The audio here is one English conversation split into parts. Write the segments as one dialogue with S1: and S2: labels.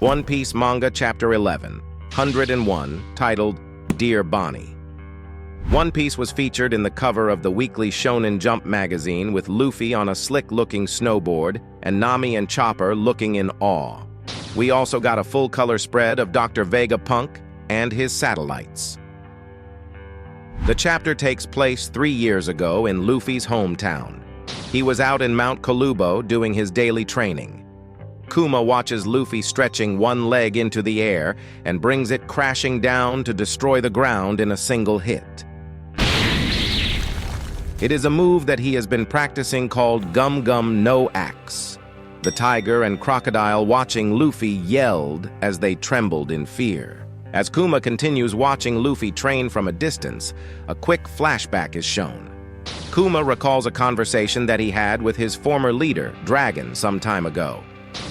S1: One Piece Manga Chapter 11, 101, titled Dear Bonnie. One Piece was featured in the cover of the weekly Shonen Jump magazine with Luffy on a slick-looking snowboard and Nami and Chopper looking in awe. We also got a full-color spread of Dr. Vegapunk and his satellites. The chapter takes place 3 years ago in Luffy's hometown. He was out in Mount Kolubo doing his daily training. Kuma watches Luffy stretching one leg into the air and brings it crashing down to destroy the ground in a single hit. It is a move that he has been practicing called Gum Gum No Axe. The tiger and crocodile watching Luffy yelled as they trembled in fear. As Kuma continues watching Luffy train from a distance, a quick flashback is shown. Kuma recalls a conversation that he had with his former leader, Dragon, some time ago.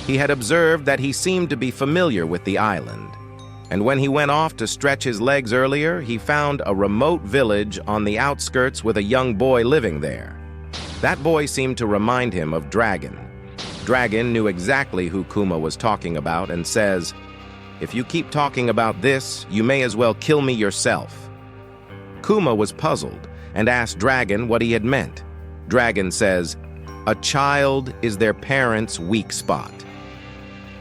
S1: He had observed that he seemed to be familiar with the island, and when he went off to stretch his legs earlier, he found a remote village on the outskirts with a young boy living there. That boy seemed to remind him of Dragon. Dragon knew exactly who Kuma was talking about and says, "If you keep talking about this, you may as well kill me yourself." Kuma was puzzled and asked Dragon what he had meant. Dragon says, "A child is their parent's weak spot."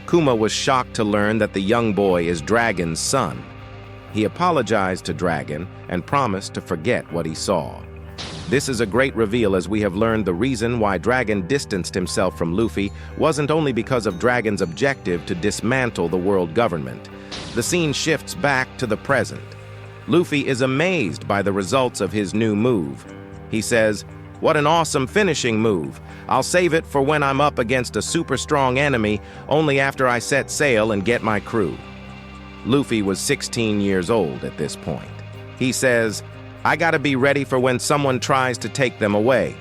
S1: Kuma was shocked to learn that the young boy is Dragon's son. He apologized to Dragon and promised to forget what he saw. This is a great reveal, as we have learned the reason why Dragon distanced himself from Luffy wasn't only because of Dragon's objective to dismantle the world government. The scene shifts back to the present. Luffy is amazed by the results of his new move. He says, "What an awesome finishing move. I'll save it for when I'm up against a super strong enemy, only after I set sail and get my crew." Luffy was 16 years old at this point. He says, "I gotta be ready for when someone tries to take them away."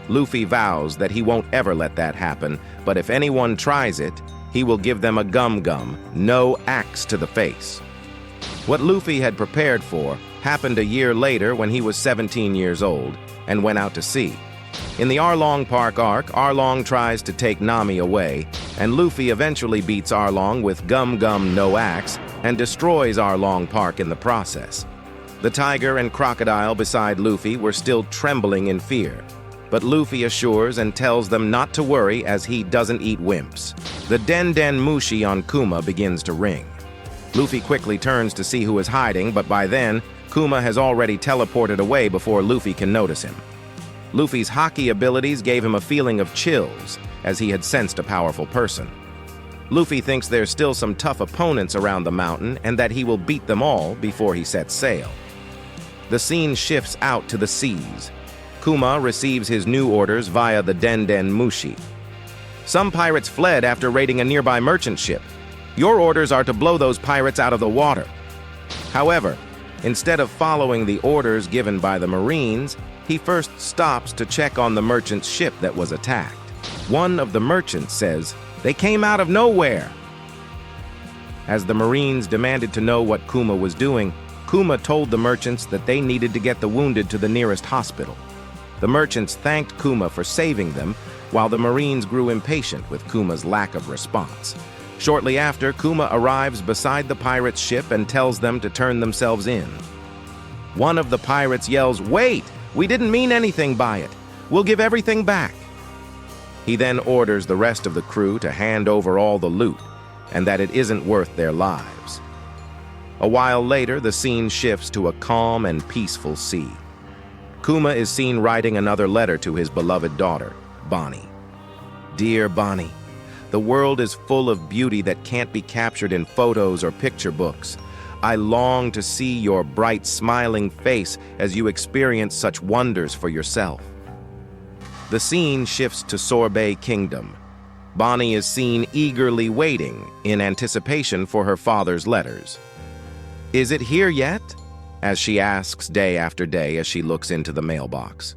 S1: Luffy vows that he won't ever let that happen, but if anyone tries it, he will give them a Gum Gum, no axe to the face. What Luffy had prepared for happened a year later when he was 17 years old and went out to sea. In the Arlong Park arc, Arlong tries to take Nami away, and Luffy eventually beats Arlong with Gum Gum No Axe and destroys Arlong Park in the process. The tiger and crocodile beside Luffy were still trembling in fear, but Luffy assures and tells them not to worry as he doesn't eat wimps. The Den Den Mushi on Kuma begins to ring. Luffy quickly turns to see who is hiding, but by then, Kuma has already teleported away before Luffy can notice him. Luffy's hockey abilities gave him a feeling of chills, as he had sensed a powerful person. Luffy thinks there's still some tough opponents around the mountain and that he will beat them all before he sets sail. The scene shifts out to the seas. Kuma receives his new orders via the Den Den Mushi. "Some pirates fled after raiding a nearby merchant ship. Your orders are to blow those pirates out of the water." However, instead of following the orders given by the Marines, he first stops to check on the merchant's ship that was attacked. One of the merchants says, "They came out of nowhere." As the Marines demanded to know what Kuma was doing, Kuma told the merchants that they needed to get the wounded to the nearest hospital. The merchants thanked Kuma for saving them, while the Marines grew impatient with Kuma's lack of response. Shortly after, Kuma arrives beside the pirates' ship and tells them to turn themselves in. One of the pirates yells, "Wait! We didn't mean anything by it. We'll give everything back." He then orders the rest of the crew to hand over all the loot, and that it isn't worth their lives. A while later, the scene shifts to a calm and peaceful sea. Kuma is seen writing another letter to his beloved daughter, Bonnie. "Dear Bonnie, the world is full of beauty that can't be captured in photos or picture books. I long to see your bright, smiling face as you experience such wonders for yourself." The scene shifts to Sorbet Kingdom. Bonnie is seen eagerly waiting in anticipation for her father's letters. "Is it here yet?" as she asks day after day as she looks into the mailbox.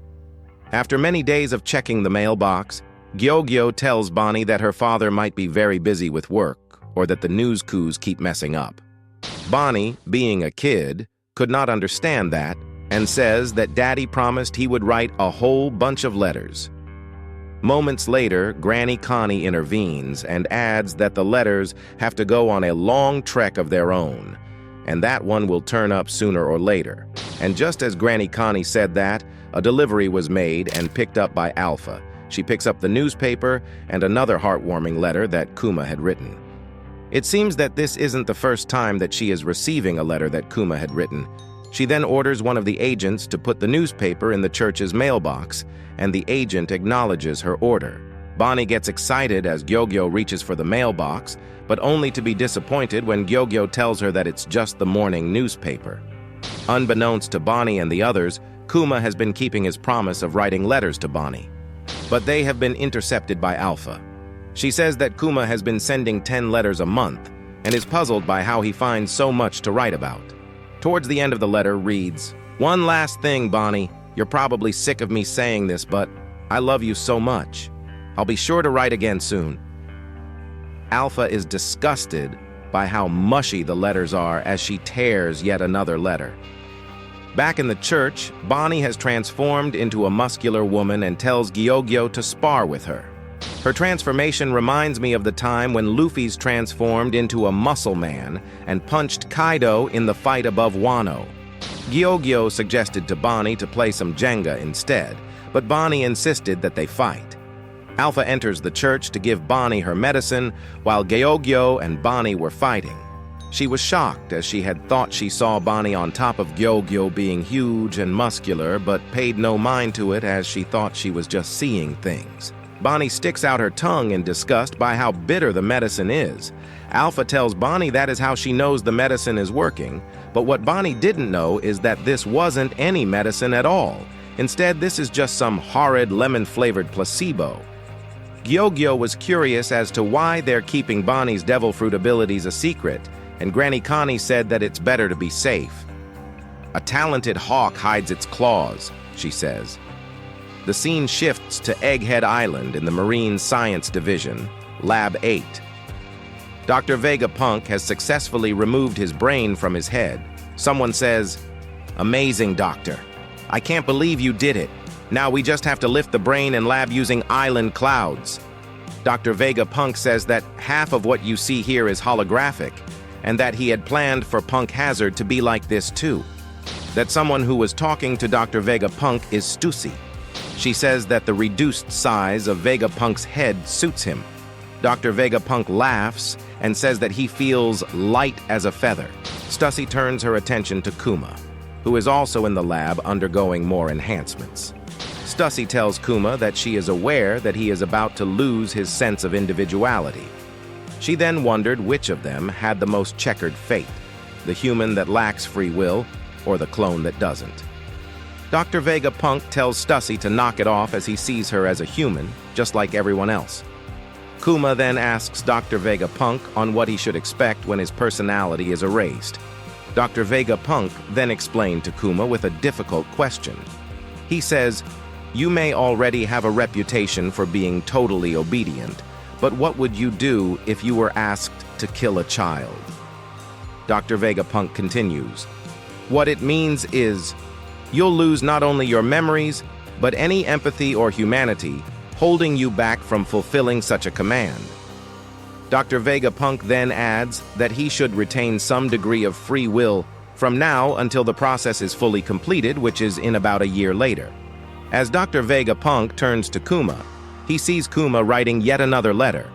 S1: After many days of checking the mailbox, Gyogyo tells Bonnie that her father might be very busy with work or that the news coups keep messing up. Bonnie, being a kid, could not understand that and says that Daddy promised he would write a whole bunch of letters. Moments later, Granny Connie intervenes and adds that the letters have to go on a long trek of their own, and that one will turn up sooner or later. And just as Granny Connie said that, a delivery was made and picked up by Alpha. She picks up the newspaper and another heartwarming letter that Kuma had written. It seems that this isn't the first time that she is receiving a letter that Kuma had written. She then orders one of the agents to put the newspaper in the church's mailbox, and the agent acknowledges her order. Bonnie gets excited as Gyogyo reaches for the mailbox, but only to be disappointed when Gyogyo tells her that it's just the morning newspaper. Unbeknownst to Bonnie and the others, Kuma has been keeping his promise of writing letters to Bonnie. But they have been intercepted by Alpha. She says that Kuma has been sending 10 letters a month and is puzzled by how he finds so much to write about. Towards the end of the letter reads, "One last thing, Bonnie. You're probably sick of me saying this, but I love you so much. I'll be sure to write again soon." Alpha is disgusted by how mushy the letters are as she tears yet another letter. Back in the church, Bonnie has transformed into a muscular woman and tells Gyogyo to spar with her. Her transformation reminds me of the time when Luffy's transformed into a muscle man and punched Kaido in the fight above Wano. Gyogyo suggested to Bonnie to play some Jenga instead, but Bonnie insisted that they fight. Alpha enters the church to give Bonnie her medicine while Gyogyo and Bonnie were fighting. She was shocked as she had thought she saw Bonnie on top of Gyogyo being huge and muscular, but paid no mind to it as she thought she was just seeing things. Bonnie sticks out her tongue in disgust by how bitter the medicine is. Alpha tells Bonnie that is how she knows the medicine is working, but what Bonnie didn't know is that this wasn't any medicine at all. Instead, this is just some horrid lemon-flavored placebo. Gyogyo was curious as to why they're keeping Bonnie's devil fruit abilities a secret, and Granny Connie said that it's better to be safe. "A talented hawk hides its claws," she says. The scene shifts to Egghead Island in the Marine Science Division, Lab 8. Dr. Vegapunk has successfully removed his brain from his head. Someone says, "Amazing, Doctor. I can't believe you did it. Now we just have to lift the brain in lab using island clouds." Dr. Vegapunk says that half of what you see here is holographic, and that he had planned for Punk Hazard to be like this too. That someone who was talking to Dr. Vegapunk is Stussy. She says that the reduced size of Vegapunk's head suits him. Dr. Vegapunk laughs and says that he feels light as a feather. Stussy turns her attention to Kuma, who is also in the lab undergoing more enhancements. Stussy tells Kuma that she is aware that he is about to lose his sense of individuality. She then wondered which of them had the most checkered fate, the human that lacks free will or the clone that doesn't. Dr. Vegapunk tells Stussy to knock it off as he sees her as a human, just like everyone else. Kuma then asks Dr. Vegapunk on what he should expect when his personality is erased. Dr. Vegapunk then explained to Kuma with a difficult question. He says, "You may already have a reputation for being totally obedient, but what would you do if you were asked to kill a child?" Dr. Vegapunk continues, "What it means is, you'll lose not only your memories, but any empathy or humanity, holding you back from fulfilling such a command." Dr. Vegapunk then adds that he should retain some degree of free will from now until the process is fully completed, which is in about a year later. As Dr. Vegapunk turns to Kuma, he sees Kuma writing yet another letter.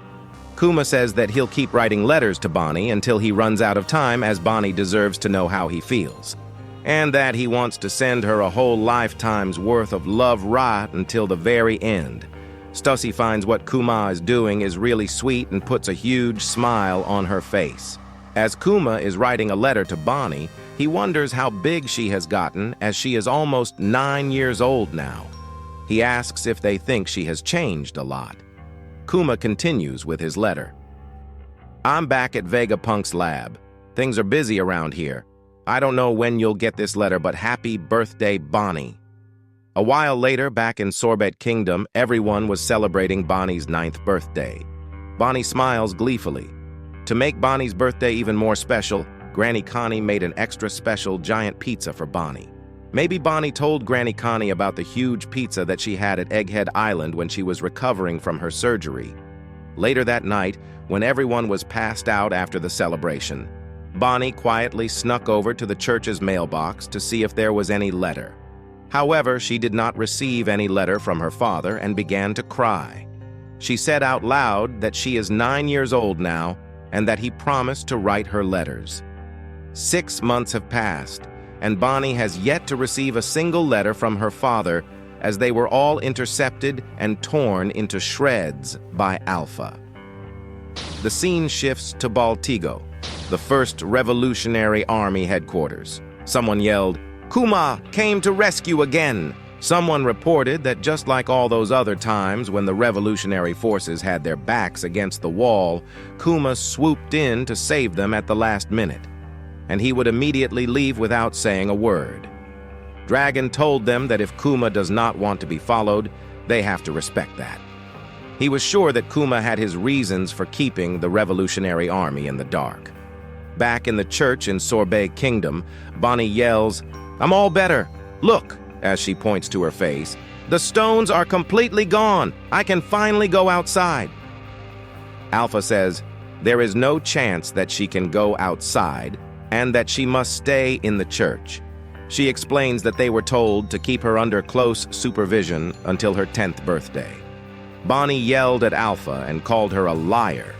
S1: Kuma says that he'll keep writing letters to Bonnie until he runs out of time, as Bonnie deserves to know how he feels, and that he wants to send her a whole lifetime's worth of love right until the very end. Stussy finds what Kuma is doing is really sweet and puts a huge smile on her face. As Kuma is writing a letter to Bonnie, he wonders how big she has gotten, as she is almost 9 years old now. He asks if they think she has changed a lot. Kuma continues with his letter. "I'm back at Vegapunk's lab. Things are busy around here. I don't know when you'll get this letter, but happy birthday, Bonnie." A while later, back in Sorbet Kingdom, everyone was celebrating Bonnie's 9th birthday. Bonnie smiles gleefully. To make Bonnie's birthday even more special, Granny Connie made an extra special giant pizza for Bonnie. Maybe Bonnie told Granny Connie about the huge pizza that she had at Egghead Island when she was recovering from her surgery. Later that night, when everyone was passed out after the celebration, Bonnie quietly snuck over to the church's mailbox to see if there was any letter. However, she did not receive any letter from her father and began to cry. She said out loud that she is 9 years old now and that he promised to write her letters. 6 months have passed, and Bonnie has yet to receive a single letter from her father, as they were all intercepted and torn into shreds by Alpha. The scene shifts to Baltigo, the first Revolutionary Army headquarters. Someone yelled, "Kuma came to rescue again!" Someone reported that just like all those other times when the revolutionary forces had their backs against the wall, Kuma swooped in to save them at the last minute, and he would immediately leave without saying a word. Dragon told them that if Kuma does not want to be followed, they have to respect that. He was sure that Kuma had his reasons for keeping the Revolutionary Army in the dark. Back in the church in Sorbet Kingdom, Bonnie yells, "I'm all better. Look," as she points to her face, "the stones are completely gone. I can finally go outside." Alpha says there is no chance that she can go outside and that she must stay in the church. She explains that they were told to keep her under close supervision until her 10th birthday. Bonnie yelled at Alpha and called her a liar,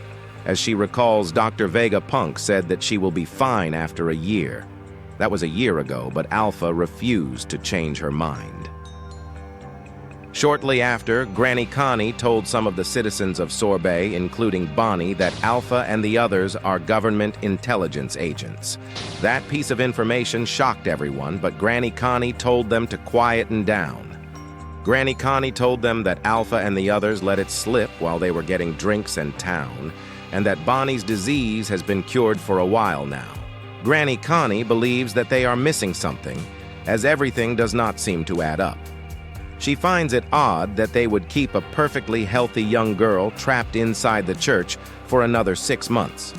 S1: as she recalls Dr. Vegapunk said that she will be fine after a year. That was a year ago, but Alpha refused to change her mind. Shortly after, Granny Connie told some of the citizens of Sorbet, including Bonnie, that Alpha and the others are government intelligence agents. That piece of information shocked everyone, but Granny Connie told them to quieten down. Granny Connie told them that Alpha and the others let it slip while they were getting drinks in town, and that Bonnie's disease has been cured for a while now. Granny Connie believes that they are missing something, as everything does not seem to add up. She finds it odd that they would keep a perfectly healthy young girl trapped inside the church for another 6 months,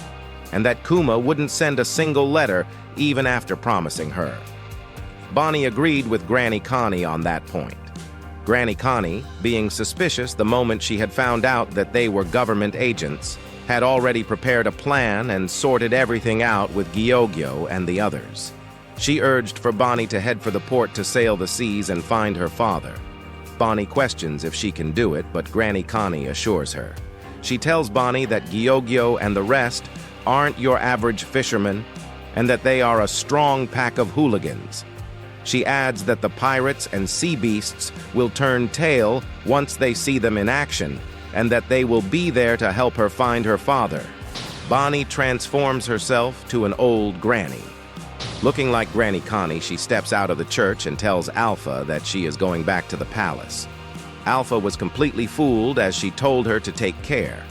S1: and that Kuma wouldn't send a single letter even after promising her. Bonnie agreed with Granny Connie on that point. Granny Connie, being suspicious the moment she had found out that they were government agents, had already prepared a plan and sorted everything out with Gyogyo and the others. She urged for Bonnie to head for the port to sail the seas and find her father. Bonnie questions if she can do it, but Granny Connie assures her. She tells Bonnie that Gyogyo and the rest aren't your average fishermen, and that they are a strong pack of hooligans. She adds that the pirates and sea beasts will turn tail once they see them in action, and that they will be there to help her find her father. Bonnie transforms herself to an old granny. Looking like Granny Connie, she steps out of the church and tells Alpha that she is going back to the palace. Alpha was completely fooled as she told her to take care.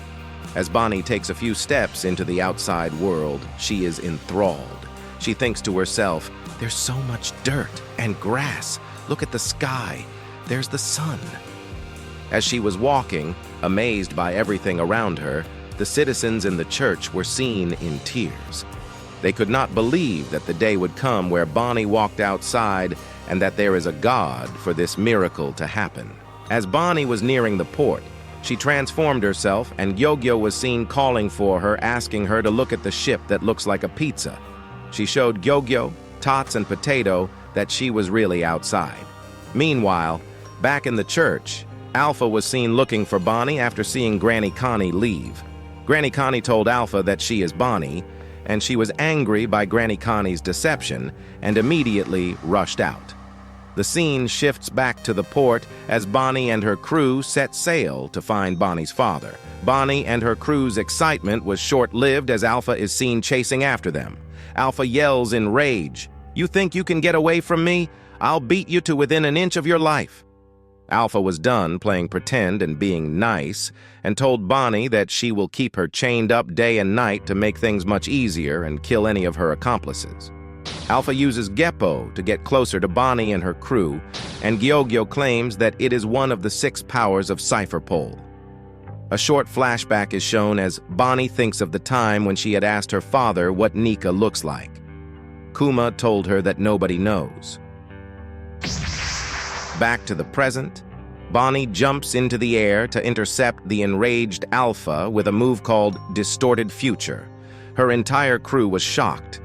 S1: As Bonnie takes a few steps into the outside world, she is enthralled. She thinks to herself, "There's so much dirt and grass. Look at the sky. There's the sun." As she was walking, amazed by everything around her, the citizens in the church were seen in tears. They could not believe that the day would come where Bonnie walked outside and that there is a God for this miracle to happen. As Bonnie was nearing the port, she transformed herself, and Gyogyo was seen calling for her, asking her to look at the ship that looks like a pizza. She showed Gyogyo, Tots, and Potato that she was really outside. Meanwhile, back in the church, Alpha was seen looking for Bonnie after seeing Granny Connie leave. Granny Connie told Alpha that she is Bonnie, and she was angry by Granny Connie's deception and immediately rushed out. The scene shifts back to the port as Bonnie and her crew set sail to find Bonnie's father. Bonnie and her crew's excitement was short-lived as Alpha is seen chasing after them. Alpha yells in rage, "You think you can get away from me? I'll beat you to within an inch of your life." Alpha was done playing pretend and being nice, and told Bonnie that she will keep her chained up day and night to make things much easier and kill any of her accomplices. Alpha uses Geppo to get closer to Bonnie and her crew, and Gyogyo claims that it is one of the 6 powers of Cipher Pole. A short flashback is shown as Bonnie thinks of the time when she had asked her father what Nika looks like. Kuma told her that nobody knows. Back to the present, Bonnie jumps into the air to intercept the enraged Alpha with a move called Distorted Future. Her entire crew was shocked.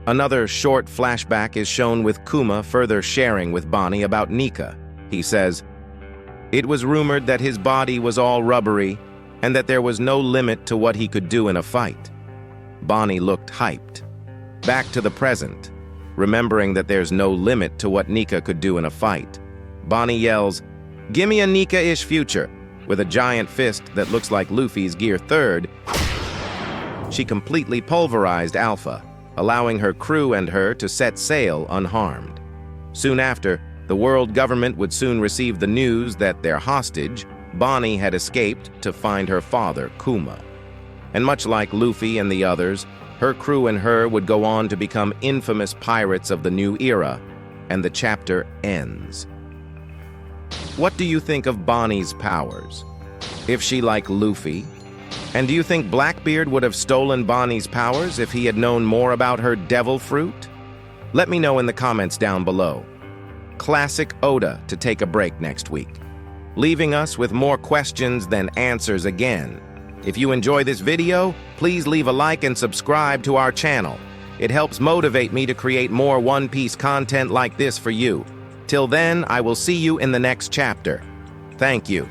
S1: Another short flashback is shown with Kuma further sharing with Bonnie about Nika. He says, "It was rumored that his body was all rubbery and that there was no limit to what he could do in a fight." Bonnie looked hyped. Back to the present, remembering that there's no limit to what Nika could do in a fight, Bonnie yells, "Gimme a Nika-ish future." With a giant fist that looks like Luffy's Gear 3rd, she completely pulverized Alpha, allowing her crew and her to set sail unharmed. Soon after, the world government would soon receive the news that their hostage, Bonnie, had escaped to find her father, Kuma. And much like Luffy and the others, her crew and her would go on to become infamous pirates of the new era, and the chapter ends. What do you think of Bonnie's powers? Is she like Luffy? And do you think Blackbeard would have stolen Bonnie's powers if he had known more about her devil fruit? Let me know in the comments down below. Classic Oda to take a break next week, leaving us with more questions than answers again. If you enjoy this video, please leave a like and subscribe to our channel. It helps motivate me to create more One Piece content like this for you. Till then, I will see you in the next chapter. Thank you.